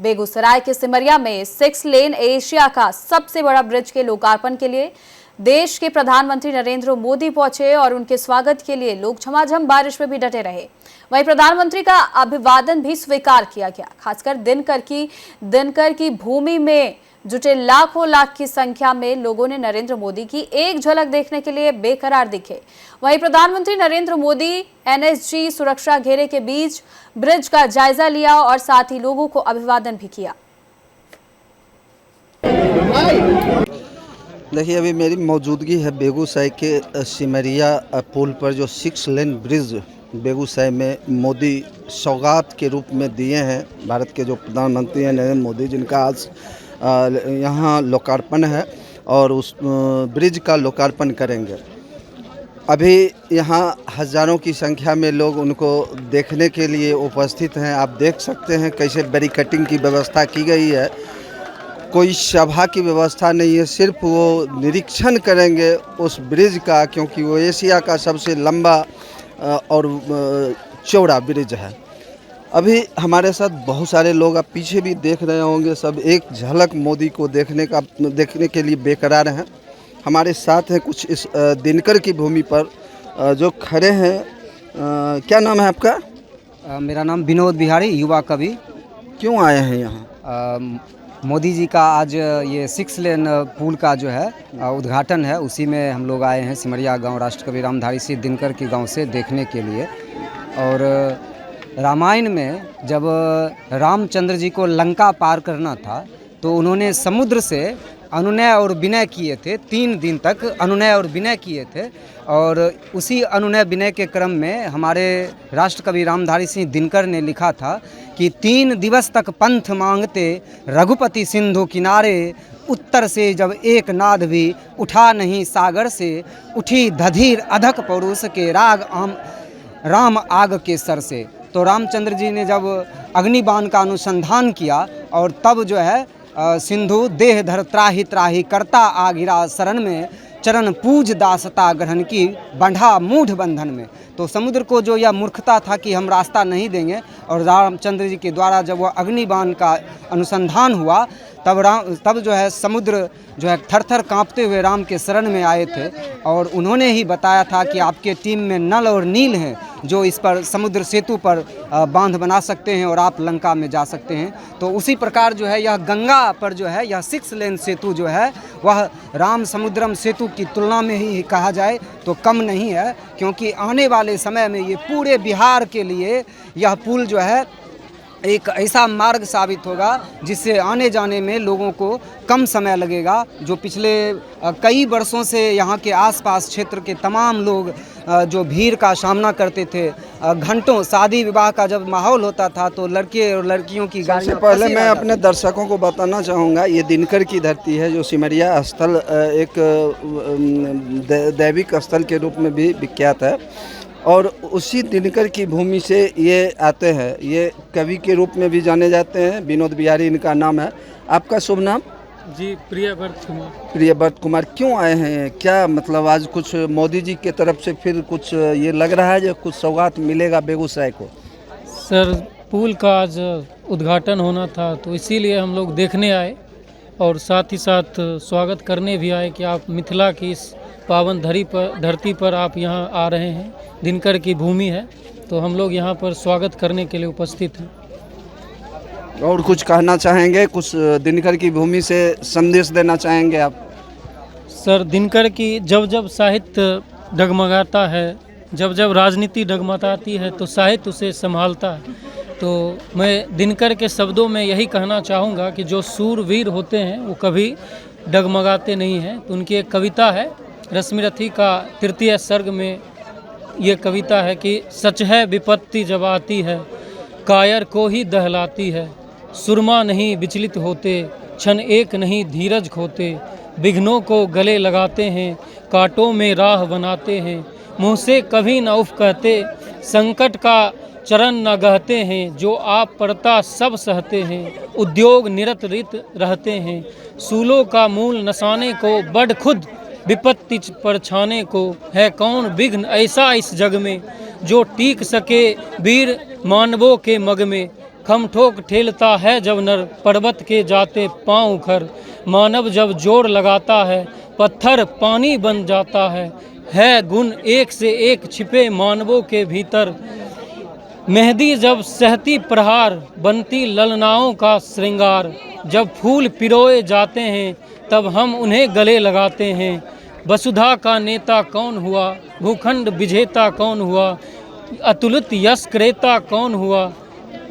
बेगूसराय के सिमरिया में 6 लेन एशिया का सबसे बड़ा ब्रिज के लोकार्पण के लिए देश के प्रधानमंत्री नरेंद्र मोदी पहुंचे और उनके स्वागत के लिए लोग झमाझम बारिश में भी डटे रहे। वहीं प्रधानमंत्री का अभिवादन भी स्वीकार किया गया। खासकर दिनकर की भूमि में जुटे लाख की संख्या में लोगों ने नरेंद्र मोदी की एक झलक देखने के लिए बेकरार दिखे। वहीं प्रधानमंत्री नरेंद्र मोदी एनएसजी सुरक्षा घेरे के बीच ब्रिज का जायजा लिया और साथ ही लोगों को अभिवादन भी किया। देखिए, अभी मेरी मौजूदगी है बेगूसराय के सिमरिया पुल पर, जो 6 लेन ब्रिज बेगूसराय में मोदी सौगात के रूप में दिए हैं। भारत के जो प्रधानमंत्री हैं नरेंद्र मोदी, जिनका आज यहाँ लोकार्पण है और उस ब्रिज का लोकार्पण करेंगे। अभी यहाँ हज़ारों की संख्या में लोग उनको देखने के लिए उपस्थित हैं। आप देख सकते हैं कैसे बैरिकेडिंग की व्यवस्था की गई है। कोई सभा की व्यवस्था नहीं है, सिर्फ वो निरीक्षण करेंगे उस ब्रिज का, क्योंकि वो एशिया का सबसे लंबा और चौड़ा ब्रिज है। अभी हमारे साथ बहुत सारे लोग, आप पीछे भी देख रहे होंगे, सब एक झलक मोदी को देखने के लिए बेकरार हैं। हमारे साथ हैं कुछ इस दिनकर की भूमि पर जो खड़े हैं। क्या नाम है आपका? मेरा नाम विनोद बिहारी, युवा कवि। क्यों आए हैं यहाँ? मोदी जी का आज ये 6 लेन पुल का जो है उद्घाटन है, उसी में हम लोग आए हैं सिमरिया गांव, राष्ट्रकवि रामधारी सिंह दिनकर के गांव से देखने के लिए। और रामायण में जब रामचंद्र जी को लंका पार करना था तो उन्होंने समुद्र से अनुनय और विनय किए थे। 3 दिन तक अनुनय और विनय किए थे और उसी अनुनय विनय के क्रम में हमारे राष्ट्रकवि रामधारी सिंह दिनकर ने लिखा था कि 3 दिवस तक पंथ मांगते रघुपति सिंधु किनारे, उत्तर से जब एक नाद भी उठा नहीं सागर से, उठी धधीर अधक पौरुष के राम आग के सर से। तो रामचंद्र जी ने जब अग्निबाण का अनुसंधान किया और तब जो है सिंधु देह धर त्राही त्राही करता आ गिरा शरण में, चरण पूज दासता ग्रहण की बंधा मूढ़ बंधन में। तो समुद्र को जो यह मूर्खता था कि हम रास्ता नहीं देंगे, और रामचंद्र जी के द्वारा जब वह अग्निबाण का अनुसंधान हुआ तब जो है समुद्र जो है थर-थर कांपते हुए राम के शरण में आए थे। और उन्होंने ही बताया था कि आपके टीम में नल और नील हैं जो इस पर समुद्र सेतु पर बांध बना सकते हैं और आप लंका में जा सकते हैं। तो उसी प्रकार जो है यह गंगा पर जो है यह 6 लेन सेतु जो है वह राम समुद्रम सेतु की तुलना में ही कहा जाए तो कम नहीं है, क्योंकि आने वाले समय में ये पूरे बिहार के लिए यह पुल जो है एक ऐसा मार्ग साबित होगा जिससे आने जाने में लोगों को कम समय लगेगा। जो पिछले कई वर्षों से यहाँ के आसपास क्षेत्र के तमाम लोग जो भीड़ का सामना करते थे, घंटों शादी विवाह का जब माहौल होता था तो लड़के और लड़कियों की गाड़ी। सबसे पहले मैं अपने दर्शकों को बताना चाहूँगा, ये दिनकर की धरती है, जो सिमरिया स्थल एक दैविक स्थल के रूप में भी विख्यात है। और उसी दिनकर की भूमि से ये आते हैं। ये कवि के रूप में भी जाने जाते हैं, विनोद बिहारी इनका नाम है। आपका शुभ नाम? जी, प्रियव्रत कुमार। प्रियव्रत कुमार। क्यों आए हैं? क्या मतलब आज कुछ मोदी जी की तरफ से फिर कुछ ये लग रहा है जो कुछ सौगात मिलेगा बेगूसराय को? सर, पुल का आज उद्घाटन होना था तो इसीलिए हम लोग देखने आए और साथ ही साथ स्वागत करने भी आए कि आप मिथिला की इस पावन धरती पर आप यहाँ आ रहे हैं। दिनकर की भूमि है तो हम लोग यहाँ पर स्वागत करने के लिए उपस्थित हैं। और कुछ कहना चाहेंगे? कुछ दिनकर की भूमि से संदेश देना चाहेंगे आप? सर, दिनकर की जब साहित्य डगमगाता है, जब राजनीति डगमगाती है तो साहित्य उसे संभालता है। तो मैं दिनकर के शब्दों में यही कहना चाहूँगा कि जो सूरवीर होते हैं वो कभी डगमगाते नहीं हैं। तो उनकी एक कविता है रश्मिरथी का 3 सर्ग में ये कविता है कि सच है विपत्ति जब आती है, कायर को ही दहलाती है, सुरमा नहीं विचलित होते, क्षण एक नहीं धीरज खोते, विघ्नों को गले लगाते हैं, कांटों में राह बनाते हैं, मुँह से कभी न उफ कहते, संकट का चरण न गहते हैं, जो आप पड़ता सब सहते हैं, उद्योग निरत रित रहते हैं, सूलों का मूल नसाने को बड़ खुद विपत्ति पर छाने को, है कौन विघ्न ऐसा इस जग में, जो टीक सके वीर मानवों के मग में, खम ठोक ठेलता है जब नर, पर्वत के जाते पाँव उखर। मानव जब जोर लगाता है, पत्थर पानी बन जाता है गुण एक से एक छिपे मानवों के भीतर। मेहंदी जब सहती प्रहार, बनती ललनाओं का श्रृंगार। जब फूल पिरोए जाते हैं, तब हम उन्हें गले लगाते हैं। वसुधा का नेता कौन हुआ, भूखंड विजेता कौन हुआ, अतुलित यश क्रेता कौन हुआ,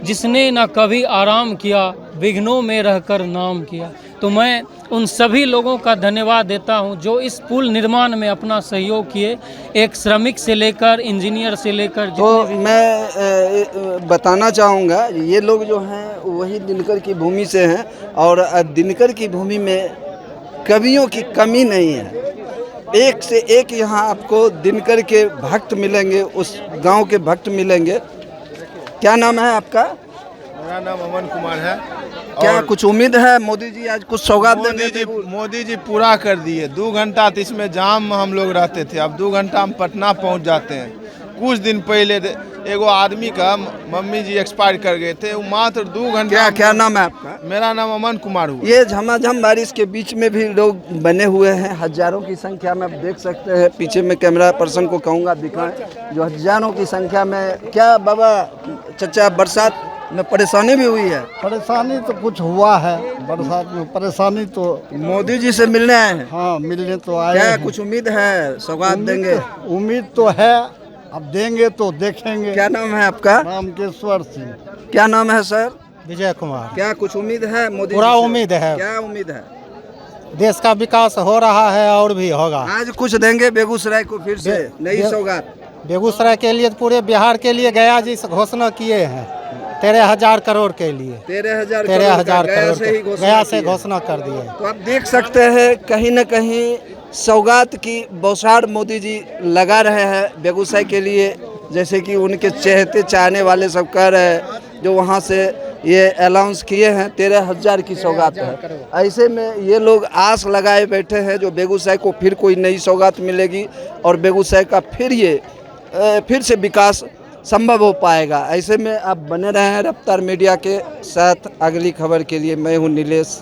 जिसने न कभी आराम किया, विघ्नों में रहकर नाम किया। तो मैं उन सभी लोगों का धन्यवाद देता हूं जो इस पुल निर्माण में अपना सहयोग किए, एक श्रमिक से लेकर इंजीनियर से लेकर। तो मैं बताना चाहूँगा, ये लोग जो हैं वही दिनकर की भूमि से हैं और दिनकर की भूमि में कवियों की कमी नहीं है। एक से एक यहाँ आपको दिनकर के भक्त मिलेंगे, उस गांव के भक्त मिलेंगे। क्या नाम है आपका? मेरा नाम अमन कुमार है। क्या कुछ उम्मीद है मोदी जी आज कुछ सौगात देंगे? मोदी जी पूरा कर दिए। 2 घंटा तो इसमें जाम में हम लोग रहते थे, अब 2 घंटा हम पटना पहुंच जाते हैं। कुछ दिन पहले एगो आदमी का मम्मी जी एक्सपायर कर गए थे, वो मात्र 2 घंटा। क्या नाम है आपका? मेरा नाम अमन कुमार हुआ। ये झमाझम बारिश के बीच में भी लोग बने हुए हैं, हजारों की संख्या में। आप देख सकते हैं, पीछे में कैमरा पर्सन को कहूँगा दिखाएं, जो हजारों की संख्या में। क्या बाबा चचा बरसात में परेशानी भी हुई है? परेशानी तो कुछ हुआ है, बरसात में परेशानी तो। मोदी जी से मिलने आए हैं? हाँ, मिलने तो आए क्या हैं। कुछ उम्मीद है सौगात देंगे? उम्मीद तो है, अब देंगे तो देखेंगे। क्या नाम है आपका? रामकेश्वर सिंह। क्या नाम है सर? विजय कुमार। क्या कुछ उम्मीद है मोदी पूरा जी से? उम्मीद है। क्या उम्मीद है? देश का विकास हो रहा है और भी होगा। आज कुछ देंगे बेगूसराय को फिर से नई सौगात? बेगूसराय के लिए, पूरे बिहार के लिए गया जी घोषणा किए हैं 13,000 करोड़ के लिए। 13,000 करोड़ गया से किए। घोषणा कर दिए। तो आप देख सकते हैं कहीं न कहीं सौगात की बौछार मोदी जी लगा रहे हैं बेगूसराय के लिए, जैसे कि उनके चहेते चाहने वाले सब कह रहे हैं, जो वहाँ से ये अनाउंस किए हैं 13,000 की सौगात है। ऐसे में ये लोग आस लगाए बैठे हैं जो बेगूसराय को फिर कोई नई सौगात मिलेगी और बेगूसराय का फिर से विकास संभव हो पाएगा। ऐसे में आप बने रहे हैं रफ्तार मीडिया के साथ। अगली खबर के लिए मैं हूँ नीलेश।